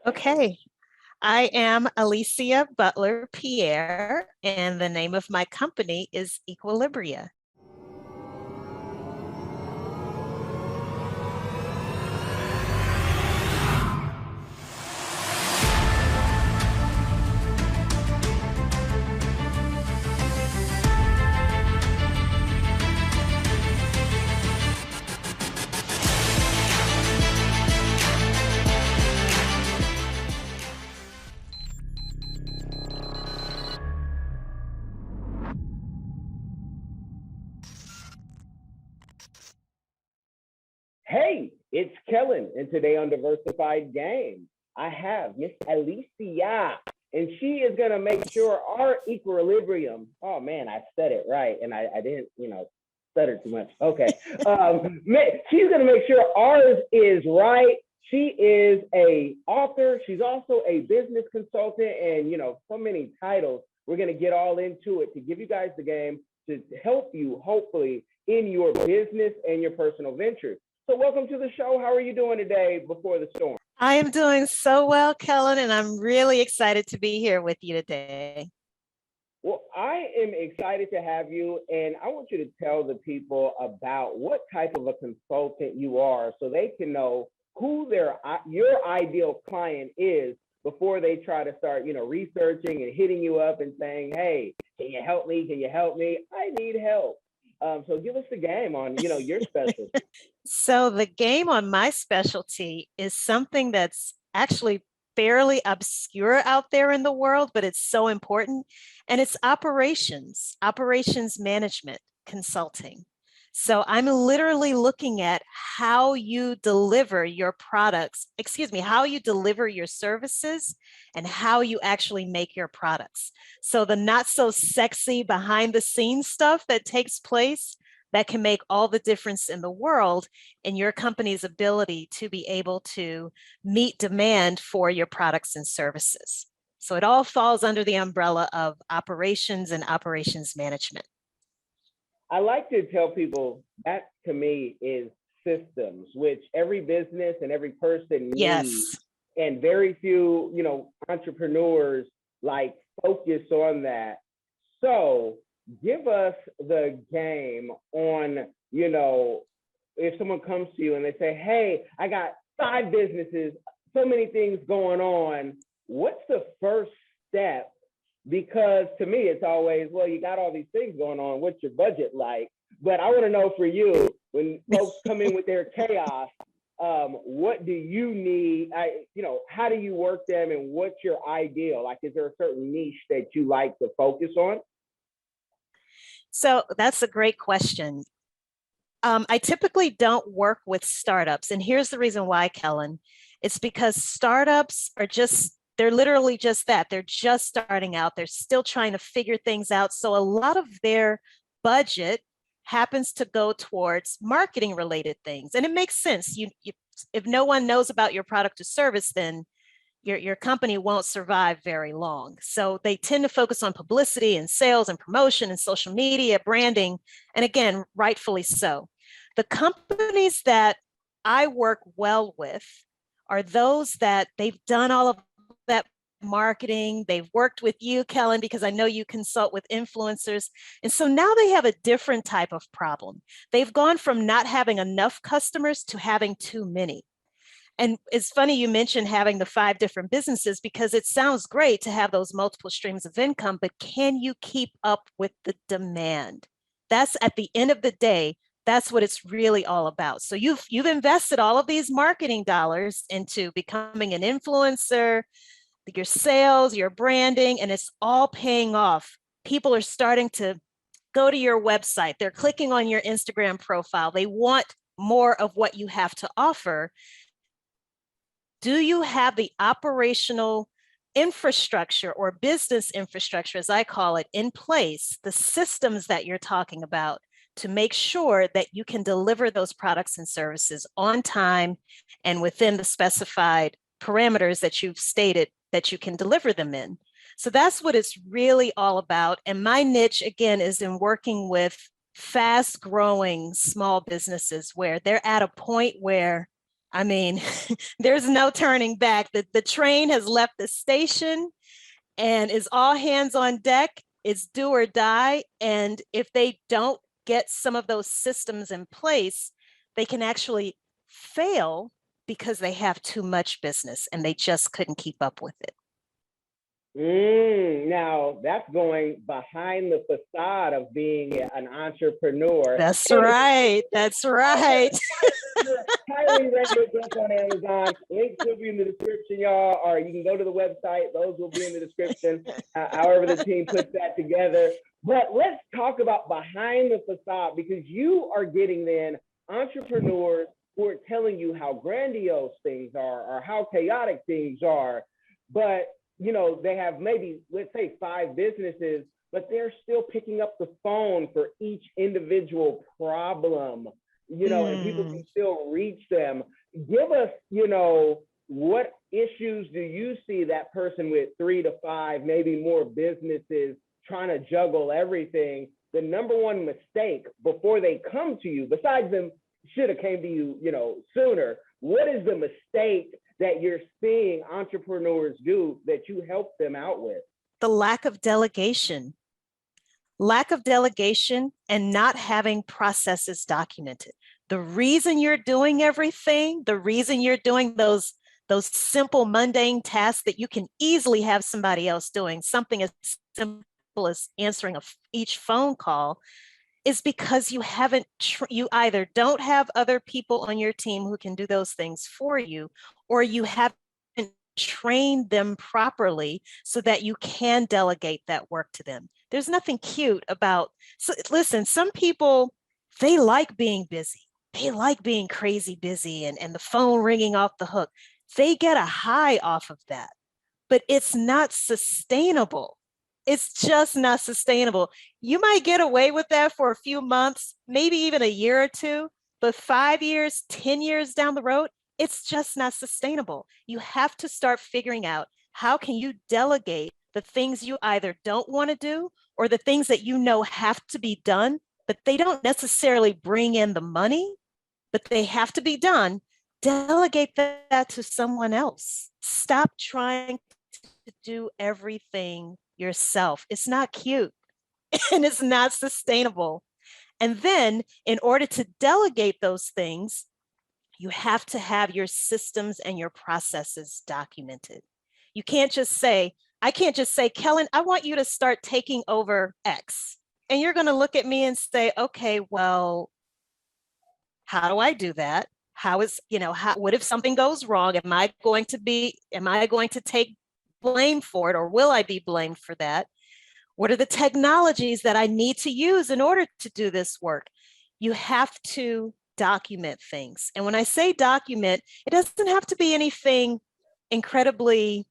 Okay, I am Alicia Butler Pierre, and the name of my company is Equilibria. Hey, it's Kellen, and today on Diversified Game, I have Miss Alicia, and she is going to make sure our equilibrium. Oh man, I said it right, and I didn't, stutter too much. Okay, she's going to make sure ours is right. She is a author. She's also a business consultant, and so many titles. We're going to get all into it to give you guys the game to help you, hopefully, in your business and your personal ventures. So welcome to the show. How are you doing today before the storm? I am doing so well, Kellen, and I'm really excited to be here with you today. Well, I am excited to have you, and I want you to tell the people about what type of a consultant you are so they can know who your ideal client is before they try to start, researching and hitting you up and saying, hey, can you help me? Can you help me? I need help. So give us the game on, your specialty. So the game on my specialty is something that's actually fairly obscure out there in the world, but it's so important. And it's operations management consulting. So I'm literally looking at how you deliver your products, how you deliver your services and how you actually make your products. So the not so sexy behind the scenes stuff that takes place that can make all the difference in the world in your company's ability to be able to meet demand for your products and services. So it all falls under the umbrella of operations and operations management. I like to tell people that to me is systems, which every business and every person needs. Yes. And very few, entrepreneurs focus on that. So give us the game on, if someone comes to you and they say, hey, I got 5 businesses, so many things going on. What's the first step? Because to me, it's always, well, you got all these things going on. What's your budget like? But I want to know for you, when folks come in with their chaos, what do you need? How do you work them and what's your ideal? Is there a certain niche that you like to focus on? So that's a great question. I typically don't work with startups. And here's the reason why, Kellen. It's because startups are they're literally just that. They're just starting out. They're still trying to figure things out. So a lot of their budget happens to go towards marketing related things. And it makes sense. If no one knows about your product or service, then your company won't survive very long. So they tend to focus on publicity and sales and promotion and social media, branding, and again, rightfully so. The companies that I work well with are those that they've done all of that marketing. They've worked with you, Kellen, because I know you consult with influencers. And so now they have a different type of problem. They've gone from not having enough customers to having too many. And it's funny you mentioned having the 5 different businesses because it sounds great to have those multiple streams of income, but can you keep up with the demand? That's at the end of the day, that's what it's really all about. So you've invested all of these marketing dollars into becoming an influencer, your sales, your branding, and it's all paying off. People are starting to go to your website. They're clicking on your Instagram profile. They want more of what you have to offer. Do you have the operational infrastructure or business infrastructure, as I call it, in place, the systems that you're talking about to make sure that you can deliver those products and services on time and within the specified parameters that you've stated that you can deliver them in? So that's what it's really all about. And my niche, again, is in working with fast growing small businesses where they're at a point where I mean, there's no turning back. The train has left the station and is all hands on deck. It's do or die. And if they don't get some of those systems in place, they can actually fail because they have too much business and they just couldn't keep up with it. Now that's going behind the facade of being an entrepreneur. That's right. That's right. Highly rated book on Amazon. Links will be in the description, y'all, or you can go to the website. Those will be in the description, however the team puts that together. But let's talk about behind the facade, because you are getting then entrepreneurs who are telling you how grandiose things are or how chaotic things are. But, you know, they have maybe, let's say, 5 businesses, but they're still picking up the phone for each individual problem, you know, and people can still reach them. Give us, you know, what issues do you see that person with 3 to 5, maybe more businesses trying to juggle everything? The number one mistake before they come to you, besides them should have came to you, you know, sooner, what is the mistake that you're seeing entrepreneurs do that you help them out with? The lack of delegation. Lack of delegation and not having processes documented. The reason you're doing everything, the reason you're doing those simple mundane tasks that you can easily have somebody else doing, something as simple as answering each phone call, is because you haven't, you either don't have other people on your team who can do those things for you, or you haven't trained them properly so that you can delegate that work to them. There's nothing cute about, so listen, some people, they like being busy. They like being crazy busy and the phone ringing off the hook. They get a high off of that, but it's not sustainable. It's just not sustainable. You might get away with that for a few months, maybe even a year or two, but 5 years, 10 years down the road, it's just not sustainable. You have to start figuring out how can you delegate the things you either don't want to do or the things that you know have to be done, but they don't necessarily bring in the money, but they have to be done. Delegate that to someone else. Stop trying to do everything yourself. It's not cute and it's not sustainable. And then in order to delegate those things, you have to have your systems and your processes documented. You can't just say, I can't just say, Kellen, I want you to start taking over X. And you're going to look at me and say, okay, well, how do I do that? How is, you know, what if something goes wrong? Am I going to take blame for it, or will I be blamed for that? What are the technologies that I need to use in order to do this work? You have to document things. And when I say document, it doesn't have to be anything incredibly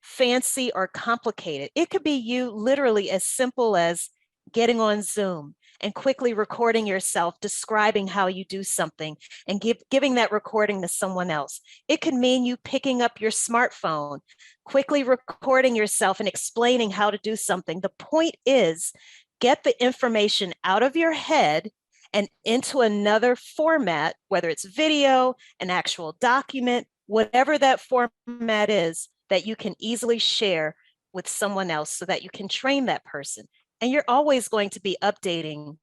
fancy or complicated. It could be you literally as simple as getting on Zoom and quickly recording yourself, describing how you do something and giving that recording to someone else. It could mean you picking up your smartphone, quickly recording yourself and explaining how to do something. The point is, get the information out of your head and into another format, whether it's video, an actual document, whatever that format is, that you can easily share with someone else so that you can train that person. And you're always going to be updating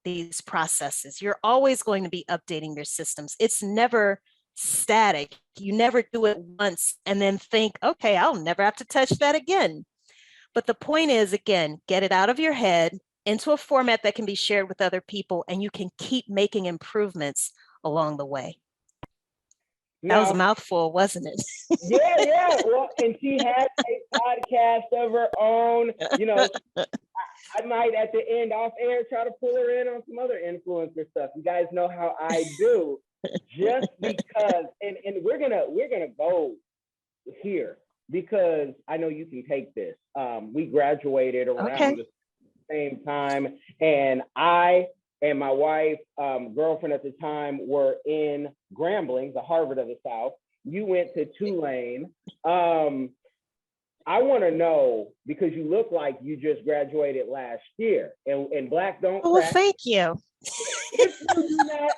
these processes. You're always going to be updating your systems. It's never static. You never do it once and then think, okay, I'll never have to touch that again. But the point is, again, get it out of your head into a format that can be shared with other people, and you can keep making improvements along the way. That was a mouthful, wasn't it? Yeah. Well, and she has a podcast of her own. You know, I might at the end off air try to pull her in on some other influencer stuff. You guys know how I do. Just because, and we're gonna go here because I know you can take this. We graduated around the same time, and I and my wife, girlfriend at the time, were in Grambling, the Harvard of the South. You went to Tulane. I want to know, because you look like you just graduated last year, and Black don't crack. Well, thank you. If you do not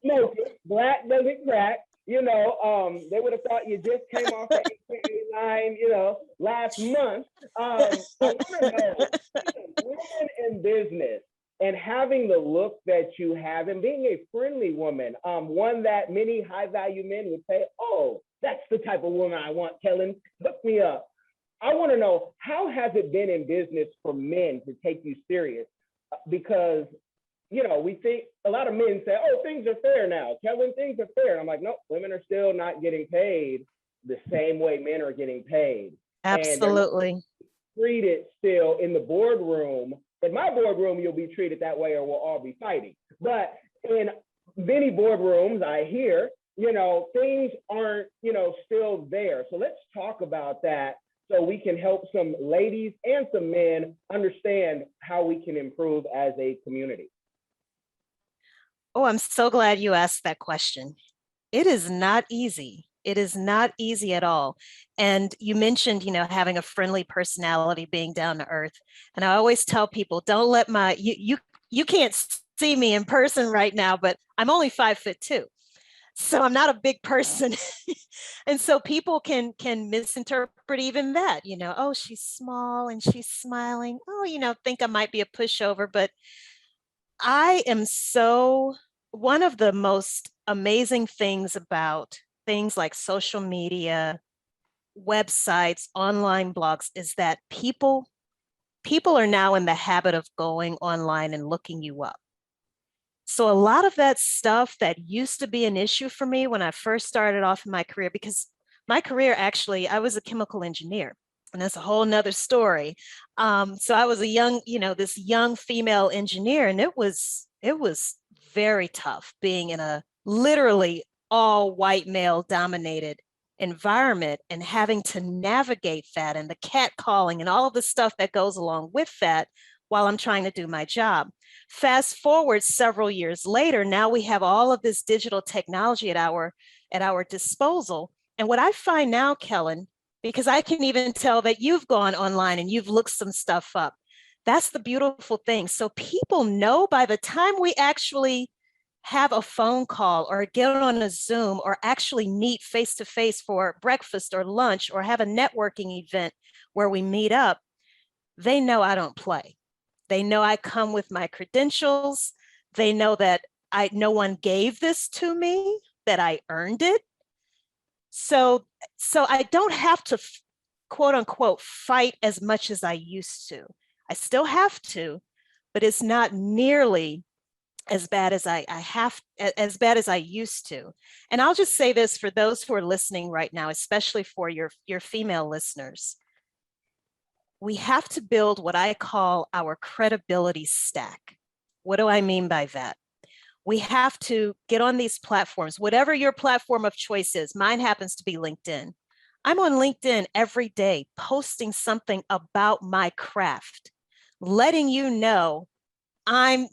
smoke it, Black doesn't crack. They would have thought you just came off the 889, last month. I want to know, women in business and having the look that you have and being a friendly woman, one that many high value men would say, oh, that's the type of woman I want, Kellen, hook me up. I want to know, how has it been in business for men to take you serious? Because, we think a lot of men say, oh, things are fair now. Kellen, things are fair. And I'm like, nope, women are still not getting paid the same way men are getting paid. Absolutely. Treated still in the boardroom. In my boardroom, you'll be treated that way or we'll all be fighting. But in many boardrooms, I hear, things aren't, still there. So let's talk about that so we can help some ladies and some men understand how we can improve as a community. Oh, I'm so glad you asked that question. It is not easy. It is not easy at all. And you mentioned, having a friendly personality, being down to earth. And I always tell people, don't let you can't see me in person right now, but I'm only 5'2". So I'm not a big person. And so people can misinterpret even that, oh, she's small and she's smiling. Oh, think I might be a pushover, but I am one of the most amazing things about things like social media, websites, online blogs is that people are now in the habit of going online and looking you up. So a lot of that stuff that used to be an issue for me when I first started off in my career, because my career, actually, I was a chemical engineer, and that's a whole nother story. So I was this young female engineer, and it was very tough being in a literally all white male dominated environment and having to navigate that and the catcalling and all of the stuff that goes along with that while I'm trying to do my job. Fast forward several years later, now we have all of this digital technology at our disposal. And what I find now, Kellen, because I can even tell that you've gone online and you've looked some stuff up, that's the beautiful thing. So people know by the time we actually have a phone call or get on a Zoom or actually meet face to face for breakfast or lunch or have a networking event where we meet up, they know I don't play. They know I come with my credentials. They know that no one gave this to me, that I earned it. So I don't have to, quote unquote, fight as much as I used to. I still have to, but it's not nearly as bad as as bad as I used to. And I'll just say this for those who are listening right now, especially for your female listeners. We have to build what I call our credibility stack. What do I mean by that? We have to get on these platforms, whatever your platform of choice is. Mine happens to be LinkedIn. I'm on LinkedIn every day, posting something about my craft, letting you know I'm,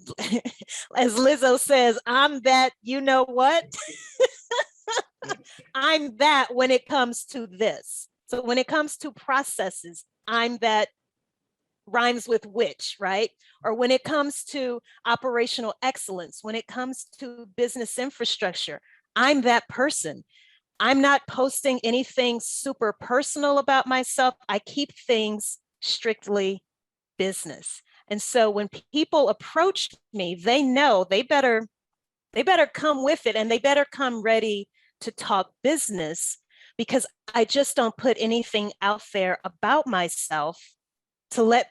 as Lizzo says, I'm that, you know what? I'm that when it comes to this. So when it comes to processes, I'm that rhymes with which, right? Or when it comes to operational excellence, when it comes to business infrastructure, I'm that person. I'm not posting anything super personal about myself. I keep things strictly business. And so when people approach me, they know they better come with it, and they better come ready to talk business, because I just don't put anything out there about myself to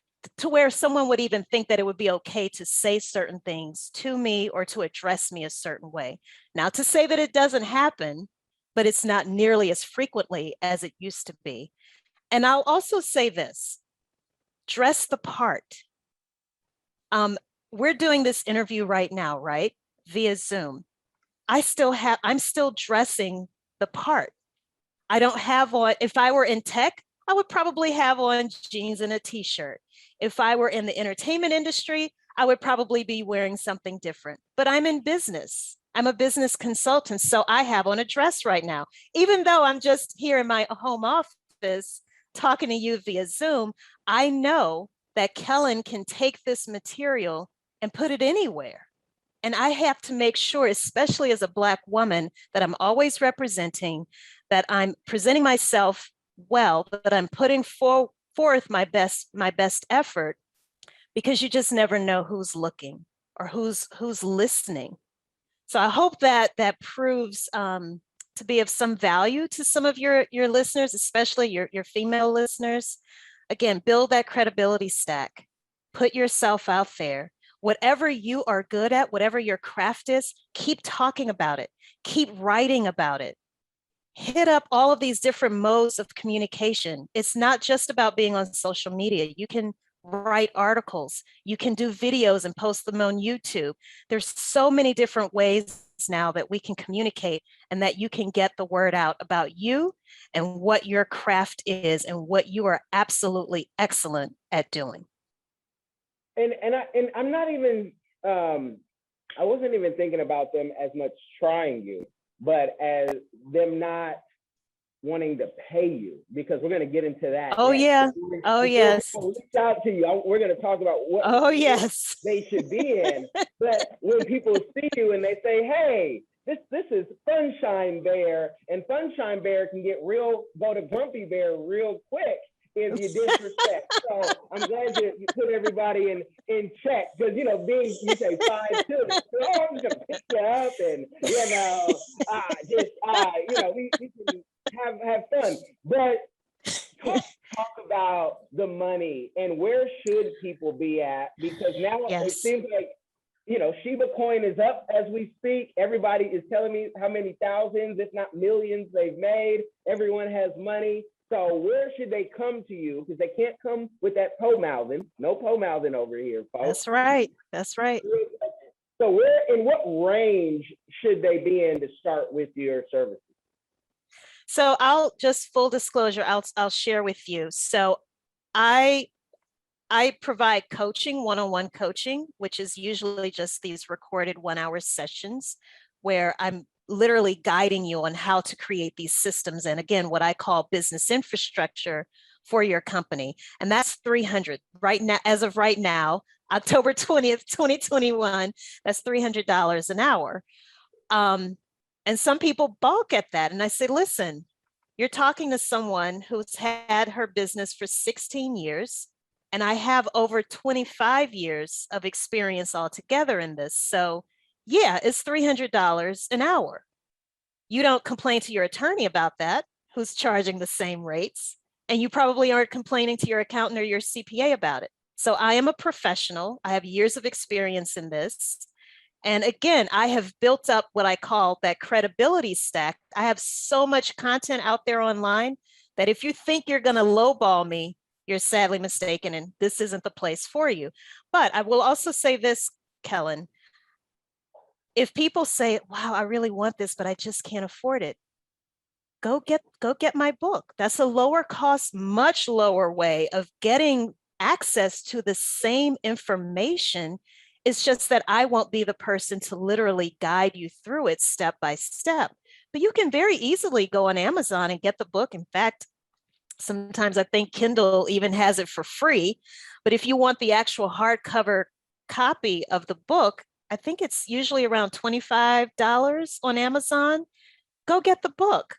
where someone would even think that it would be okay to say certain things to me or to address me a certain way. Not to say that it doesn't happen, but it's not nearly as frequently as it used to be. And I'll also say this, dress the part. We're doing this interview right now, right? Via Zoom. I'm still dressing the part. I don't have on, if I were in tech, I would probably have on jeans and a t-shirt. If I were in the entertainment industry, I would probably be wearing something different. But I'm in business. I'm a business consultant, so I have on a dress right now. Even though I'm just here in my home office talking to you via Zoom, I know that Kellen can take this material and put it anywhere. And I have to make sure, especially as a Black woman, that I'm always representing, that I'm presenting myself well, that I'm putting forth my best effort, because you just never know who's looking or who's listening. So I hope that that proves to be of some value to some of your listeners, especially your female listeners. Again, build that credibility stack. Put yourself out there. Whatever you are good at, whatever your craft is, keep talking about it. Keep writing about it. Hit up all of these different modes of communication. It's not just about being on social media. You can write articles, you can do videos and post them on YouTube. There's so many different ways now that we can communicate and that you can get the word out about you and what your craft is and what you are absolutely excellent at doing. And I'm not even I wasn't even thinking about them as much trying you, but as them not wanting to pay you, because we're going to get into that. Oh, yeah. Oh, yes. Reach out to you. We're going to talk about what yes, they should be in. But when people see you and they say, hey, this is Sunshine Bear, and Sunshine Bear can go to Grumpy Bear real quick if you disrespect. So I'm glad you put everybody in check, because you say 5'2", so I'm just gonna pick you up and we can have fun. But talk about the money and where should people be at, because now it seems like Shiba coin is up as we speak. Everybody is telling me how many thousands, if not millions, they've made. Everyone has money. So where should they come to you? Because they can't come with that po-mouthing. No po-mouthing over here, folks. That's right. That's right. So in what range should they be in to start with your services? So I'll just full disclosure, I'll share with you. So I provide coaching, one-on-one coaching, which is usually just these recorded 1-hour sessions where I'm literally guiding you on how to create these systems. And again, what I call business infrastructure for your company. And that's $300 right now, as of right now, October 20th, 2021, that's $300 an hour. And some people balk at that. And I say, listen, you're talking to someone who's had her business for 16 years. And I have over 25 years of experience altogether in this. So yeah, it's $300 an hour. You don't complain to your attorney about that, who's charging the same rates. And you probably aren't complaining to your accountant or your CPA about it. So I am a professional. I have years of experience in this. And again, I have built up what I call that credibility stack. I have so much content out there online that if you think you're going to lowball me, you're sadly mistaken, and this isn't the place for you. But I will also say this, Kellen, if people say, wow, I really want this, but I just can't afford it, go get my book. That's a lower cost, much lower way of getting access to the same information. It's just that I won't be the person to literally guide you through it step by step. But you can very easily go on Amazon and get the book. In fact, sometimes I think Kindle even has it for free. But if you want the actual hardcover copy of the book, I think it's usually around $25 on Amazon. Go get the book.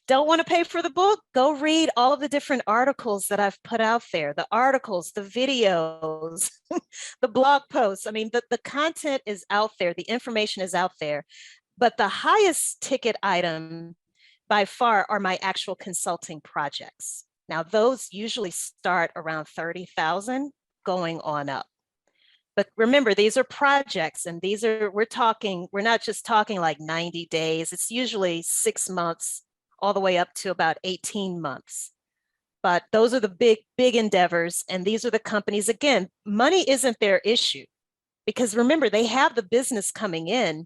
Don't want to pay for the book? Go read all of the different articles that I've put out there, the articles, the videos, the blog posts. I mean, the content is out there, the information is out there, but the highest ticket item by far are my actual consulting projects. Now, those usually start around 30,000 going on up. But remember, these are projects, and we're not just talking like 90 days. It's usually 6 months all the way up to about 18 months. But those are the big endeavors. And these are the companies, again, money isn't their issue, because remember, they have the business coming in.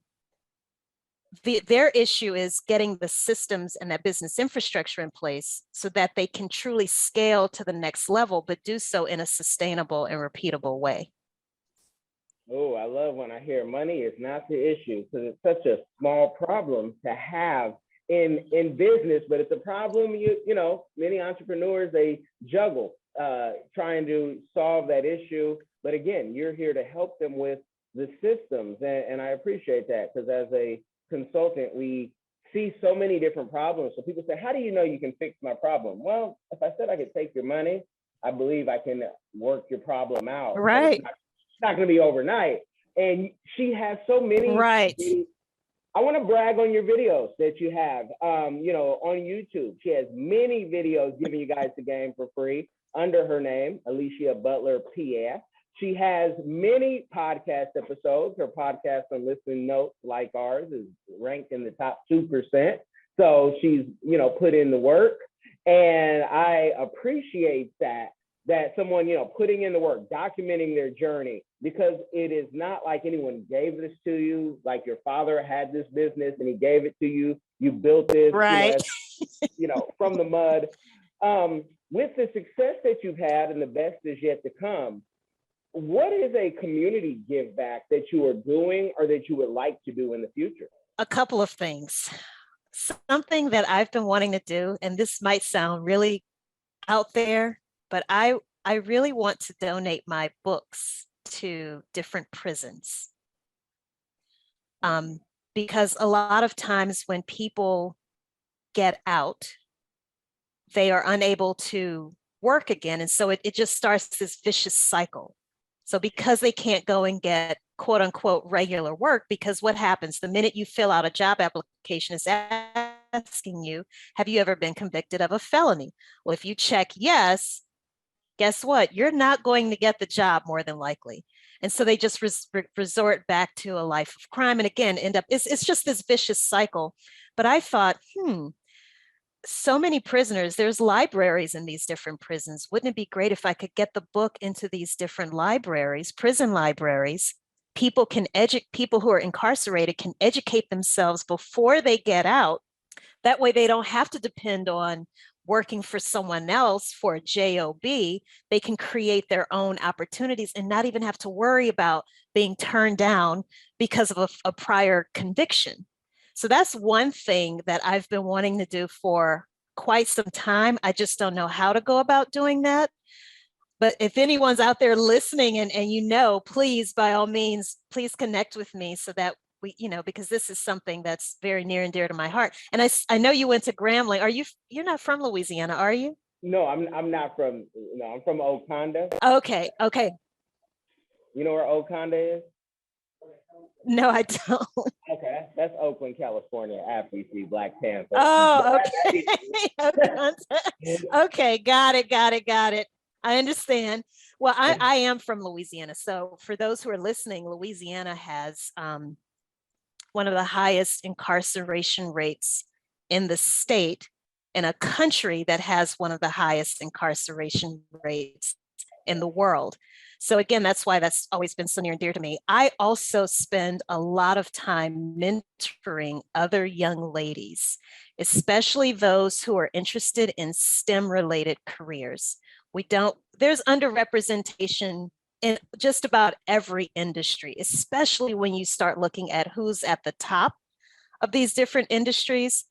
Their issue is getting the systems and that business infrastructure in place so that they can truly scale to the next level, but do so in a sustainable and repeatable way. Oh, I love when I hear money is not the issue, because it's such a small problem to have in business, but it's a problem many entrepreneurs, they juggle trying to solve that issue. But again, you're here to help them with the systems. And I appreciate that, because as a consultant, we see so many different problems. So people say, how do you know you can fix my problem? Well, if I said I could take your money, I believe I can work your problem out. Right. It's not going to be overnight. And she has so many. Right. I want to brag on your videos that you have, on YouTube. She has many videos giving you guys the game for free under her name, Alicia Butler, Pierre. She has many podcast episodes. Her podcast on Listening Notes, like ours, is ranked in the top 2%. So she's, put in the work. And I appreciate that someone, putting in the work, documenting their journey, because it is not like anyone gave this to you, like your father had this business and he gave it to you. You built this, right. From the mud. With the success that you've had, and the best is yet to come, what is a community give back that you are doing or that you would like to do in the future? A couple of things. Something that I've been wanting to do, and this might sound really out there, but I really want to donate my books to different prisons. Because a lot of times when people get out, they are unable to work again. And so it just starts this vicious cycle. So because they can't go and get quote unquote regular work, because what happens the minute you fill out a job application is asking you, have you ever been convicted of a felony? Well, if you check yes, guess what? You're not going to get the job more than likely. And so they just resort back to a life of crime. And again, it's just this vicious cycle. But I thought, so many prisoners, there's libraries in these different prisons. Wouldn't it be great if I could get the book into these different libraries, prison libraries? People who are incarcerated can educate themselves before they get out. That way they don't have to depend on working for someone else for a job. They can create their own opportunities and not even have to worry about being turned down because of a prior conviction. So that's one thing that I've been wanting to do for quite some time. I just don't know how to go about doing that. But if anyone's out there listening and please, by all means, please connect with me so that we, because this is something that's very near and dear to my heart. And I know you went to Grambling. You're not from Louisiana, are you? No, I'm not from, I'm from Oconda. Okay. You know where Oconda is? No, I don't. Okay, that's Oakland, California, after you see Black Panther. Oh, okay. Okay, got it. I understand. Well, I am from Louisiana. So for those who are listening, Louisiana has one of the highest incarceration rates in the state, in a country that has one of the highest incarceration rates in the world. So again, that's why that's always been so near and dear to me. I also spend a lot of time mentoring other young ladies, especially those who are interested in STEM-related careers. There's underrepresentation in just about every industry, especially when you start looking at who's at the top of these different industries.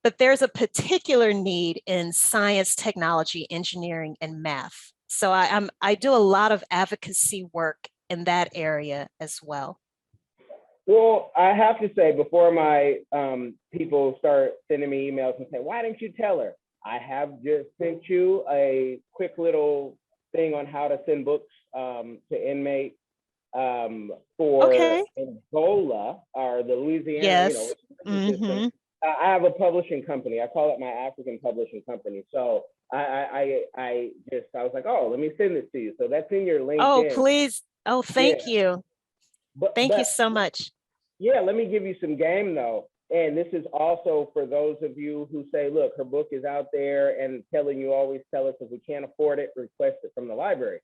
But there's a particular need in science, technology, engineering, and math. So I do a lot of advocacy work in that area as well. Well, I have to say, before my people start sending me emails and saying, why didn't you tell her? I have just sent you a quick little thing on how to send books to inmates for Angola, or the Louisiana, yes. System. I have a publishing company. I call it my African publishing company. So I was like, oh, let me send this to you. So that's in your LinkedIn. Oh, please. Oh, thank you. Thank you so much. Yeah, let me give you some game though. And this is also for those of you who say, look, her book is out there, and telling you always tell us if we can't afford it, request it from the library.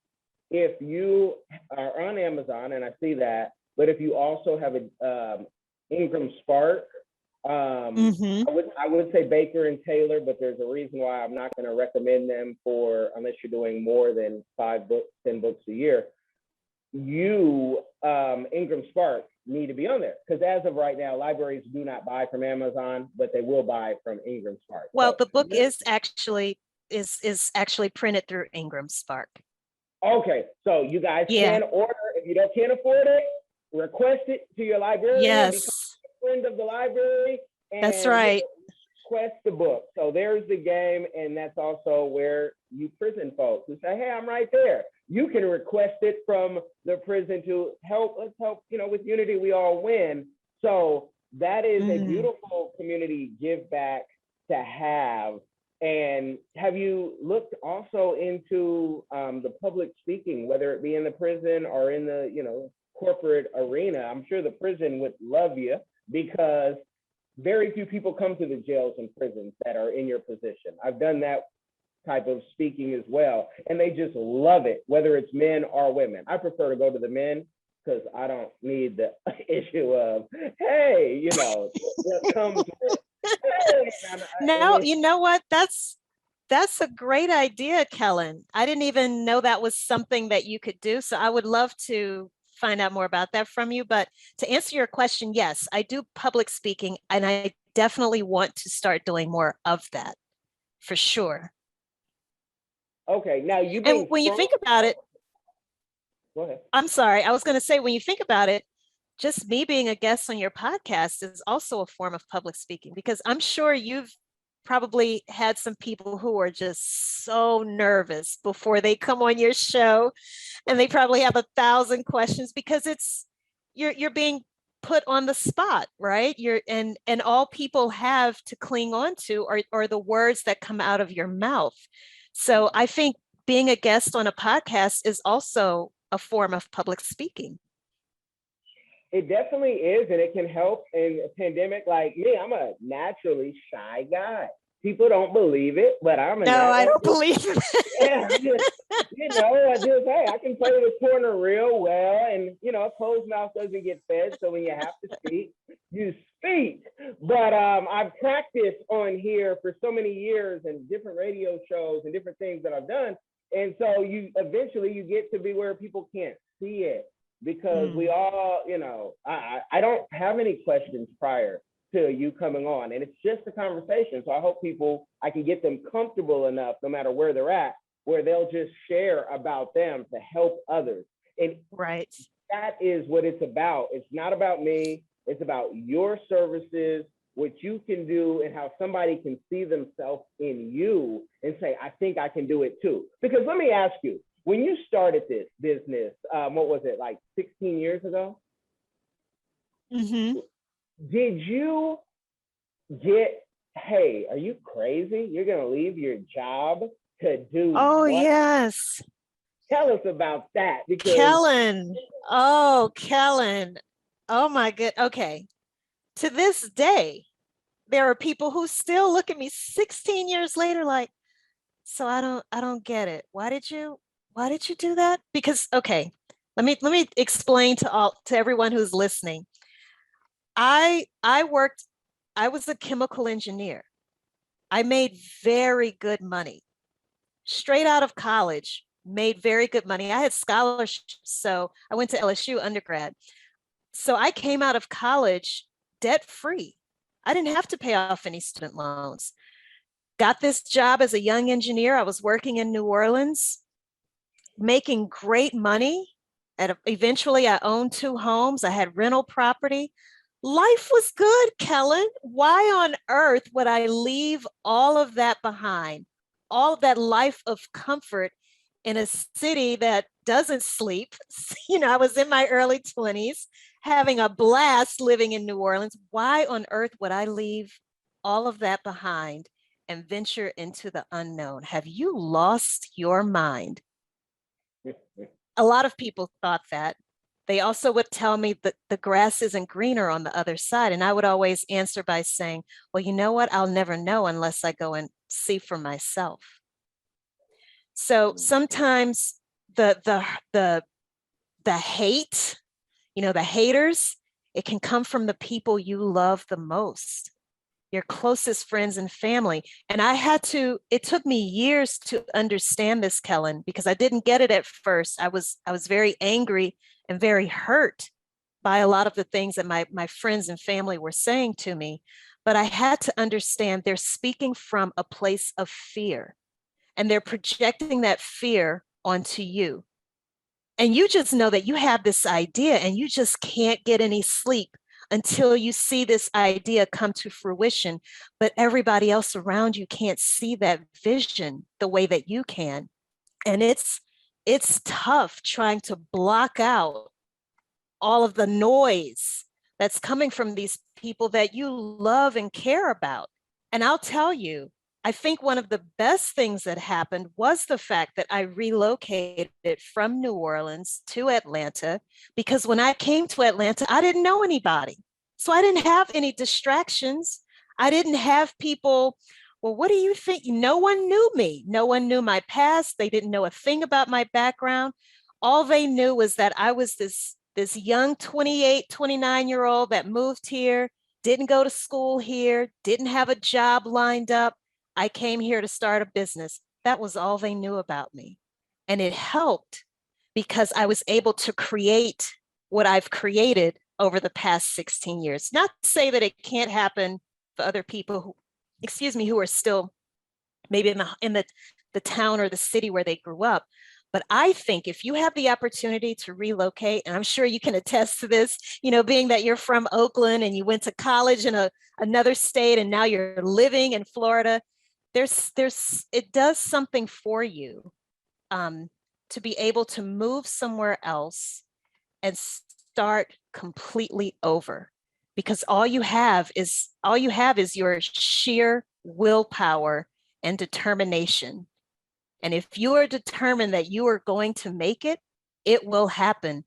If you are on Amazon, and I see that, but if you also have a Ingram Spark, I would say Baker and Taylor, but there's a reason why I'm not going to recommend them unless you're doing more than 5 books, 10 books a year. Ingram Spark need to be on there, because as of right now, libraries do not buy from Amazon, but they will buy from Ingram Spark. Well, the book is actually printed through Ingram Spark. Okay, so you guys can order. If you can't afford it, request it to your librarian, become Yes, a friend of the library, that's and right. request the book. So there's the game, and that's also where you prison folks who say, hey, I'm right there. You can request it from the prison to help. Let's help, with unity, we all win. So that is a beautiful community give back to have. And have you looked also into the public speaking, whether it be in the prison or in the, corporate arena? I'm sure the prison would love you, because very few people come to the jails and prisons that are in your position. I've done that type of speaking as well, and they just love it, whether it's men or women. I prefer to go to the men, because I don't need the issue of, hey, what comes with, hey. No, you know what? That's a great idea, Kellen. I didn't even know that was something that you could do. So I would love to find out more about that from you. But to answer your question, yes, I do public speaking, and I definitely want to start doing more of that for sure. Okay, now you And being when you from, think about it, go ahead. I'm sorry, I was going to say, when you think about it, just me being a guest on your podcast is also a form of public speaking, because I'm sure you've probably had some people who are just so nervous before they come on your show, and they probably have 1,000 questions, because you're being put on the spot, right? And all people have to cling on to are the words that come out of your mouth. So I think being a guest on a podcast is also a form of public speaking. It definitely is, and it can help in a pandemic. Like me, I'm a naturally shy guy. People don't believe it, but I'm a No, I nat- don't believe it. yeah, hey, I can play the corner real well, and a closed mouth doesn't get fed. So when you have to speak, you speak. But I've practiced on here for so many years, and different radio shows and different things that I've done, and so you eventually you get to be where people can't see it, because we all, I don't have any questions prior to you coming on, and it's just a conversation. So I hope I can get them comfortable enough, no matter where they're at, where they'll just share about them to help others. And right. that is what it's about. It's not about me. It's about your services, what you can do, and how somebody can see themselves in you and say, I think I can do it too. Because let me ask you, when you started this business, what was it, like 16 years ago? Mm-hmm. Did you get, hey, are you crazy? You're going to leave your job to do Oh, what? yes. Tell us about that. Because Kellen. Oh, Kellen. Oh my good. Okay. To this day, there are people who still look at me 16 years later like, so I don't get it. Why did you do that? Because okay, let me explain to everyone who's listening. I was a chemical engineer. I made very good money. Straight out of college, made very good money. I had scholarships, so I went to LSU undergrad. So I came out of college debt free. I didn't have to pay off any student loans. Got this job as a young engineer. I was working in New Orleans, making great money. Eventually, I owned 2 homes. I had rental property. Life was good, Kellen. Why on earth would I leave all of that behind? All of that life of comfort in a city that doesn't sleep. I was in my early 20s, having a blast living in New Orleans. Why on earth would I leave all of that behind and venture into the unknown? Have you lost your mind? A lot of people thought that. They also would tell me that the grass isn't greener on the other side. And I would always answer by saying, well, you know what? I'll never know unless I go and see for myself. So sometimes the hate, the haters, it can come from the people you love the most, your closest friends and family. And it took me years to understand this, Kellen, because I didn't get it at first. I was very angry and very hurt by a lot of the things that my friends and family were saying to me. But I had to understand they're speaking from a place of fear, and they're projecting that fear onto you. And you just know that you have this idea and you just can't get any sleep until you see this idea come to fruition. But everybody else around you can't see that vision the way that you can. And it's tough trying to block out all of the noise that's coming from these people that you love and care about. And I'll tell you, I think one of the best things that happened was the fact that I relocated from New Orleans to Atlanta, because when I came to Atlanta, I didn't know anybody. So I didn't have any distractions. I didn't have people, well, what do you think? No one knew me. No one knew my past. They didn't know a thing about my background. All they knew was that I was this young 28, 29-year-old that moved here, didn't go to school here, didn't have a job lined up. I came here to start a business. That was all they knew about me. And it helped because I was able to create what I've created over the past 16 years. Not to say that it can't happen for other people who, excuse me, who are still maybe in the town or the city where they grew up. But I think if you have the opportunity to relocate, and I'm sure you can attest to this, being that you're from Oakland and you went to college in another state and now you're living in Florida, it does something for you to be able to move somewhere else and start completely over, because all you have is your sheer willpower and determination. And if you are determined that you are going to make it, it will happen.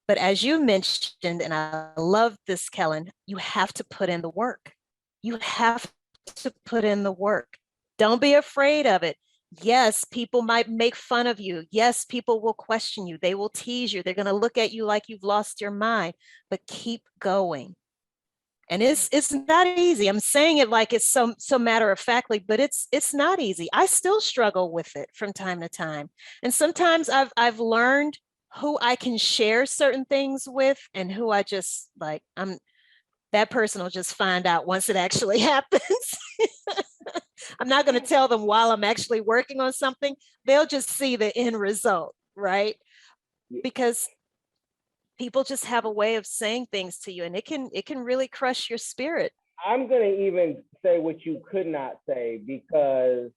But as you mentioned, and I love this, Kellen, you have to put in the work. You have to put in the work. Don't be afraid of it. Yes, people might make fun of you. Yes, people will question you. They will tease you. They're going to look at you like you've lost your mind, but keep going. And it's not easy. I'm saying it like it's so matter of factly, but it's not easy. I still struggle with it from time to time. And sometimes I've learned who I can share certain things with and who I just like, that person will just find out once it actually happens. I'm not going to tell them while I'm actually working on something. They'll just see the end result, right? Because people just have a way of saying things to you, and it can really crush your spirit. I'm going to even say what you could not say, because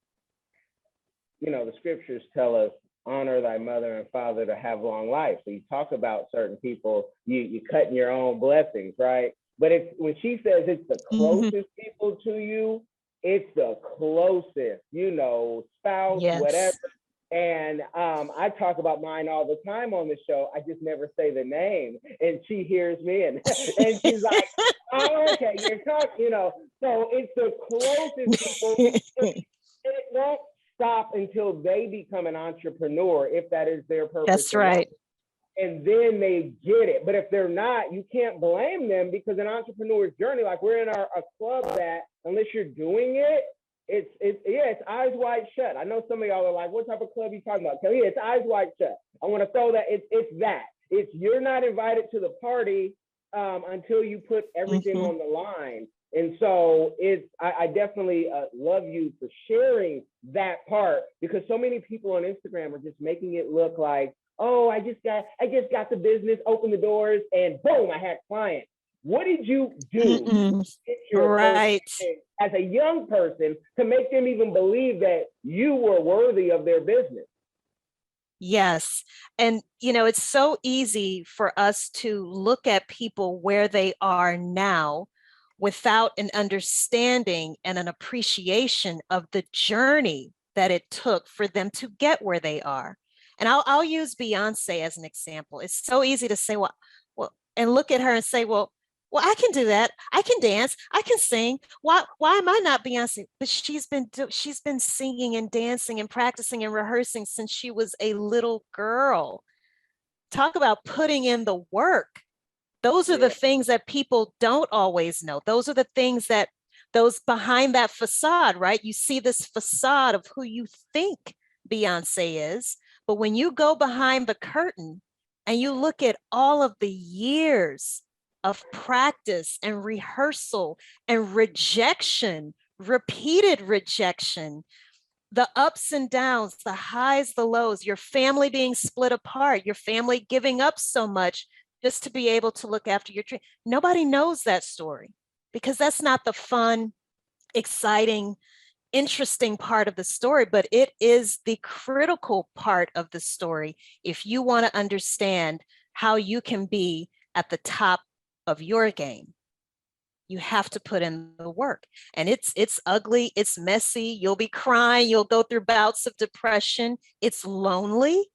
the scriptures tell us, honor thy mother and father to have long life. So you talk about certain people, you cutting your own blessings, right? But when she says it's the closest people to you, it's the closest, spouse, Yes. whatever. And I talk about mine all the time on the show. I just never say the name. And she hears me and she's like, oh, okay, you're talking, So it's the closest people. It won't stop until they become an entrepreneur, if that is their purpose. That's right. And then they get it. But if they're not, you can't blame them, because an entrepreneur's journey, like we're in a club that unless you're doing it, it's eyes wide shut. I know some of y'all are like, what type of club are you talking about? Yeah, it's eyes wide shut. I want to throw that. It's that. It's you're not invited to the party until you put everything on the line. And so I definitely love you for sharing that part, because so many people on Instagram are just making it look like, oh, I just got the business, open the doors, and boom, I had clients. What did you do right as a young person to make them even believe that you were worthy of their business? Yes. And, it's so easy for us to look at people where they are now without an understanding and an appreciation of the journey that it took for them to get where they are. And I'll use Beyonce as an example. It's so easy to say, well, and look at her and say, well, I can do that. I can dance. I can sing. Why am I not Beyonce? But she's been singing and dancing and practicing and rehearsing since she was a little girl. Talk about putting in the work. Those are the things that people don't always know. Those are the things that those behind that facade, right? You see this facade of who you think Beyonce is, but when you go behind the curtain and you look at all of the years of practice and rehearsal and rejection, repeated rejection, The ups and downs, the highs, the lows, your family being split apart, your family giving up so much just to be able to look after your dream. Nobody knows that story because that's not the fun, exciting, interesting part of the story, but it is the critical part of the story if you want to understand how you can be at the top of your game. You have to put in the work, and it's ugly, it's messy, you'll be crying, you'll go through bouts of depression, it's lonely.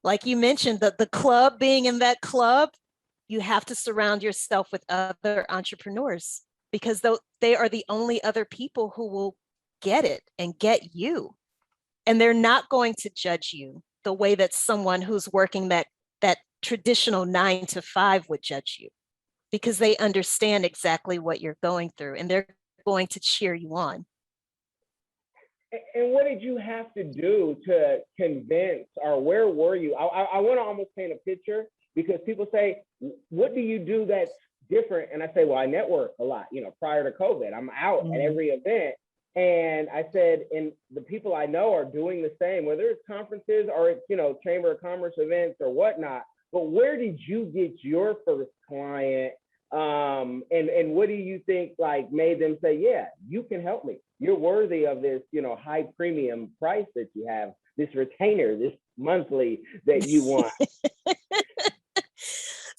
Like you mentioned, the club, being in that club, you have to surround yourself with other entrepreneurs because they are the only other people who will get it and get you. And they're not going to judge you the way that someone who's working that traditional 9 to 5 would judge you, because they understand exactly what you're going through and they're going to cheer you on. And what did you have to do to convince, or where were you? I want to almost paint a picture, because people say, what do you do that's different? And I say, well, I network a lot. Prior to COVID, I'm out at every event. And I said, and the people I know are doing the same, whether it's conferences or it's, Chamber of Commerce events or whatnot. But where did you get your first client? And what do you think made them say, yeah, you can help me. You're worthy of this, high premium price that you have, this retainer, this monthly that you want.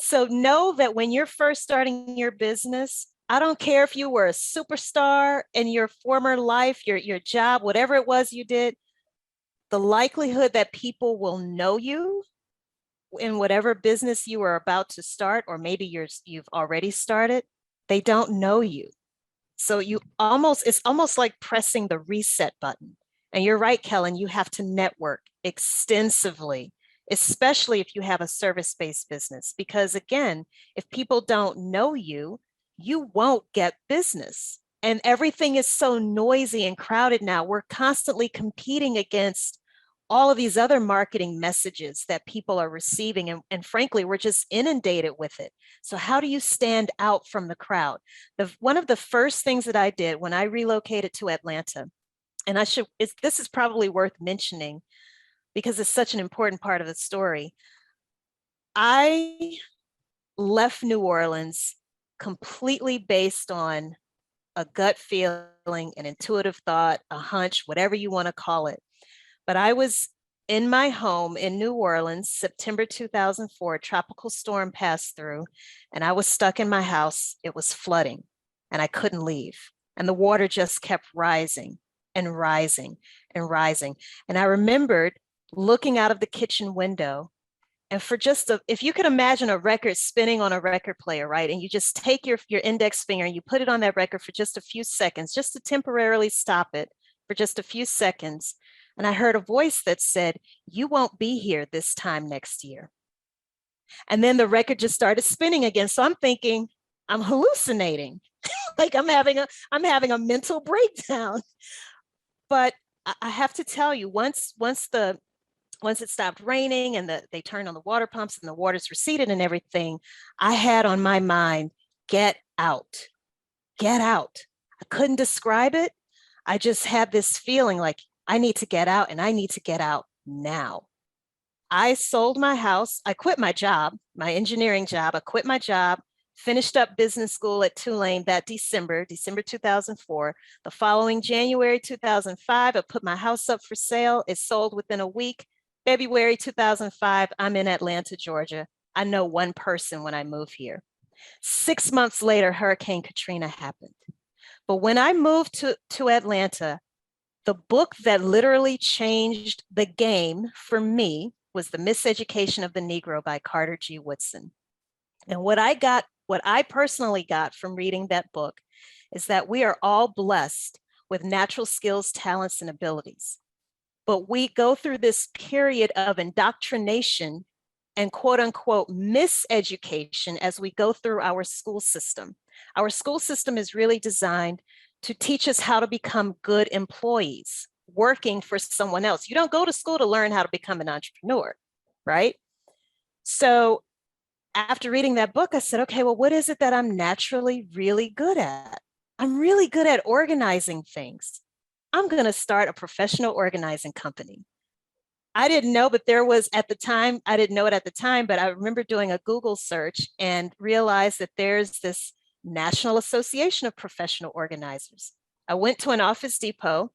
So know that when you're first starting your business, I don't care if you were a superstar in your former life, your job, whatever it was you did, the likelihood that people will know you in whatever business you are about to start, or maybe you've already started, they don't know you. So it's almost like pressing the reset button. And you're right, Kellen, you have to network extensively, especially if you have a service-based business. Because again, if people don't know you, you won't get business. And everything is so noisy and crowded now. We're constantly competing against all of these other marketing messages that people are receiving. And frankly, we're just inundated with it. So how do you stand out from the crowd? One of the first things that I did when I relocated to Atlanta, and this is probably worth mentioning because it's such an important part of the story. I left New Orleans completely based on a gut feeling, an intuitive thought, a hunch, whatever you want to call it. But I was in my home in New Orleans, September 2004, a tropical storm passed through, and I was stuck in my house. It was flooding, and I couldn't leave. And the water just kept rising and rising and rising. And I remembered looking out of the kitchen window, and if you could imagine a record spinning on a record player, right? And you just take your index finger and you put it on that record for just a few seconds, just to temporarily stop it for just a few seconds. And I heard a voice that said, you won't be here this time next year. And then the record just started spinning again. So I'm thinking, I'm hallucinating. Like I'm having a mental breakdown. But I have to tell you, once it stopped raining and they turned on the water pumps and the waters receded and everything, I had on my mind, get out, get out. I couldn't describe it. I just had this feeling like I need to get out, and I need to get out now. I sold my house. I quit my job, my engineering job. I quit my job, finished up business school at Tulane that December 2004. The following January 2005, I put my house up for sale. It sold within a week. February 2005, I'm in Atlanta, Georgia. I know one person when I moved here. 6 months later, Hurricane Katrina happened. But when I moved to Atlanta, the book that literally changed the game for me was The Miseducation of the Negro by Carter G. Woodson. And what I personally got from reading that book is that we are all blessed with natural skills, talents, and abilities. But we go through this period of indoctrination and quote unquote miseducation as we go through our school system. Our school system is really designed to teach us how to become good employees working for someone else. You don't go to school to learn how to become an entrepreneur, right? So after reading that book, I said, okay, well, what is it that I'm naturally really good at? I'm really good at organizing things. I'm going to start a professional organizing company. I didn't know, but there was at the time, I didn't know it at the time, but I remember doing a Google search and realized that there's this National Association of Professional Organizers. I went to an Office Depot.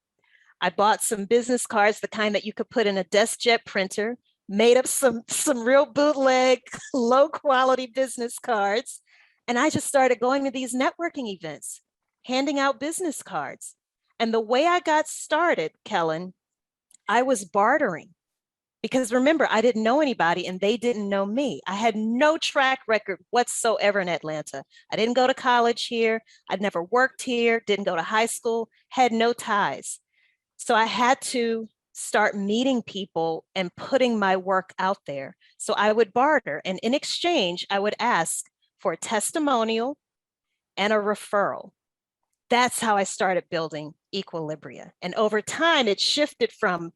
I bought some business cards, the kind that you could put in a DeskJet printer, made up some real bootleg, low quality business cards. And I just started going to these networking events, handing out business cards. And the way I got started, Kellen, I was bartering because remember, I didn't know anybody and they didn't know me. I had no track record whatsoever in Atlanta. I didn't go to college here. I'd never worked here, didn't go to high school, had no ties. So I had to start meeting people and putting my work out there. So I would barter. And in exchange, I would ask for a testimonial and a referral. That's how I started building Equilibria. And over time, it shifted from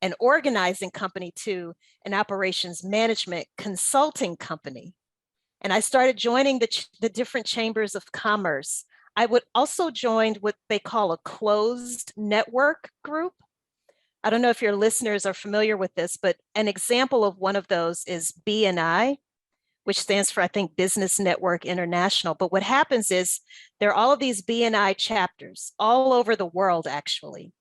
an organizing company to an operations management consulting company. And I started joining the different chambers of commerce. I would also join what they call a closed network group. I don't know if your listeners are familiar with this, but an example of one of those is BNI, which stands for, I think, Business Network International. But what happens is there are all of these BNI chapters all over the world, actually.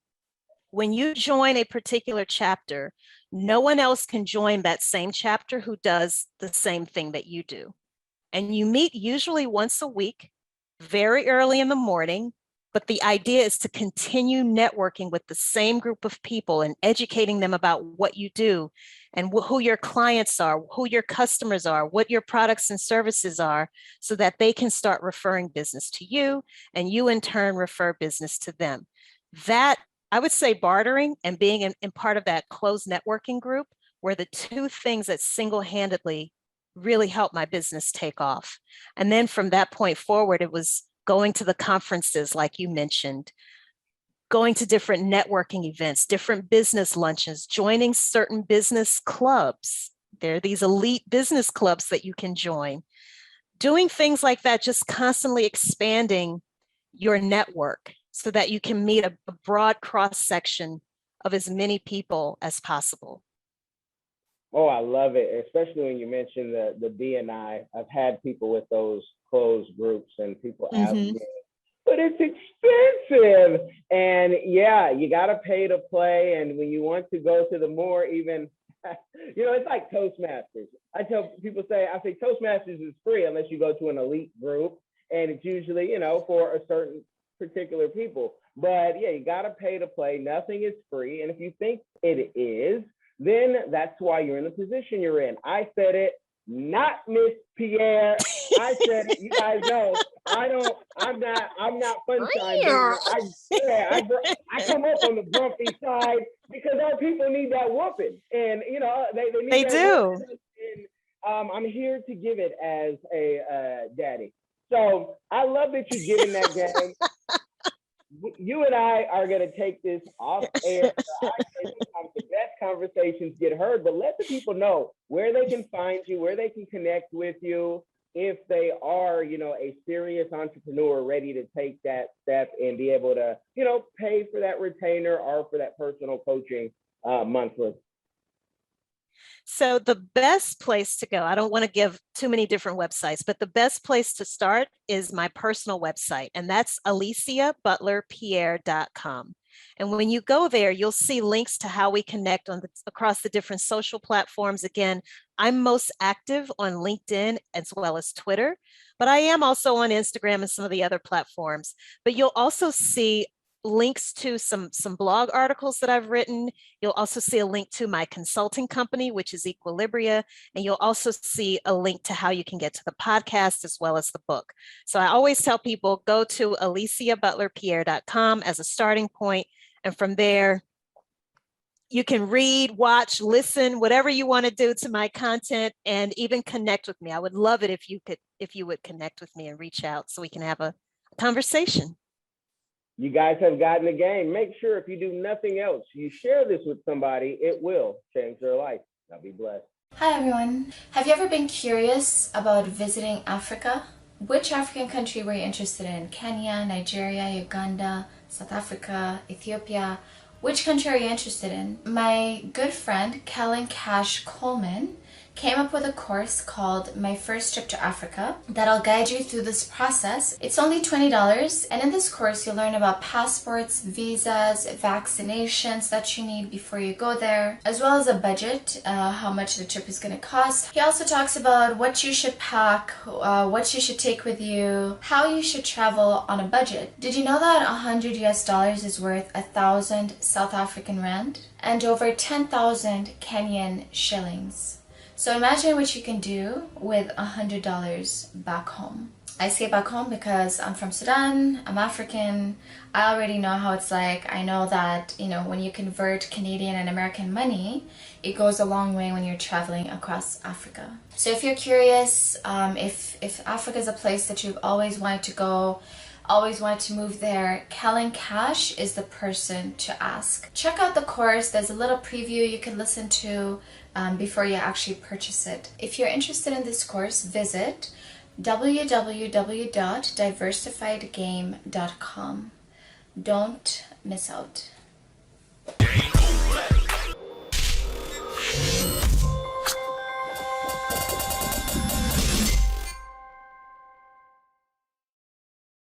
When you join a particular chapter, no one else can join that same chapter who does the same thing that you do. And you meet usually once a week, very early in the morning. But the idea is to continue networking with the same group of people and educating them about what you do and who your clients are, who your customers are, what your products and services are, so that they can start referring business to you and you in turn refer business to them. That, I would say, bartering and being in part of that closed networking group were the two things that single-handedly really helped my business take off. And then from that point forward, it was going to the conferences, like you mentioned, going to different networking events, different business lunches, joining certain business clubs. There are these elite business clubs that you can join. Doing things like that, just constantly expanding your network so that you can meet a broad cross section of as many people as possible. Oh, I love it, especially when you mentioned the BNI. I've had people with those closed groups and people ask me, but it's expensive. And yeah, you got to pay to play. And when you want to go to the more even, it's like Toastmasters. I tell people, I say Toastmasters is free unless you go to an elite group. And it's usually, for a certain particular people. But yeah, you got to pay to play. Nothing is free. And if you think it is, then that's why you're in the position you're in. I said it, not Miss Pierre. I said it. You guys know I'm not sunshine. I come up on the grumpy side because our people need that whooping. And they do. And I'm here to give it as a daddy. So I love that you're giving that game. You and I are going to take this off air. Sometimes the best conversations get heard, but let the people know where they can find you, where they can connect with you, if they are, a serious entrepreneur ready to take that step and be able to, pay for that retainer or for that personal coaching monthly. So the best place to go, I don't want to give too many different websites, but the best place to start is my personal website, and that's aliciabutlerpierre.com. And when you go there, you'll see links to how we connect across the different social platforms. Again, I'm most active on LinkedIn as well as Twitter, but I am also on Instagram and some of the other platforms. But you'll also see links to some blog articles that I've written. You'll also see a link to my consulting company, which is Equilibria. And you'll also see a link to how you can get to the podcast as well as the book. So I always tell people, go to aliciabutlerpierre.com as a starting point. And from there, you can read, watch, listen, whatever you want to do to my content, and even connect with me. I would love it if you would connect with me and reach out so we can have a conversation. You guys have gotten the game. Make sure if you do nothing else, you share this with somebody. It will change their life. Now be blessed. Hi everyone. Have you ever been curious about visiting Africa? Which African country were you interested in? Kenya, Nigeria, Uganda, South Africa, Ethiopia. Which country are you interested in? My good friend, Kellen Cash Coleman, came up with a course called My First Trip to Africa that'll guide you through this process. It's only $20, and in this course you'll learn about passports, visas, vaccinations that you need before you go there, as well as a budget, how much the trip is going to cost. He also talks about what you should pack, what you should take with you, how you should travel on a budget. Did you know that $100 is worth 1,000 South African rand and over 10,000 Kenyan shillings? So imagine what you can do with $100 back home. I say back home because I'm from Sudan, I'm African, I already know how it's like. I know that, you know, when you convert Canadian and American money, it goes a long way when you're traveling across Africa. So if you're curious, if Africa is a place that you've always wanted to go, always wanted to move there, Kellen Cash is the person to ask. Check out the course. There's a little preview you can listen to before you actually purchase it. If you're interested in this course, visit www.diversifiedgame.com. Don't miss out. Game over.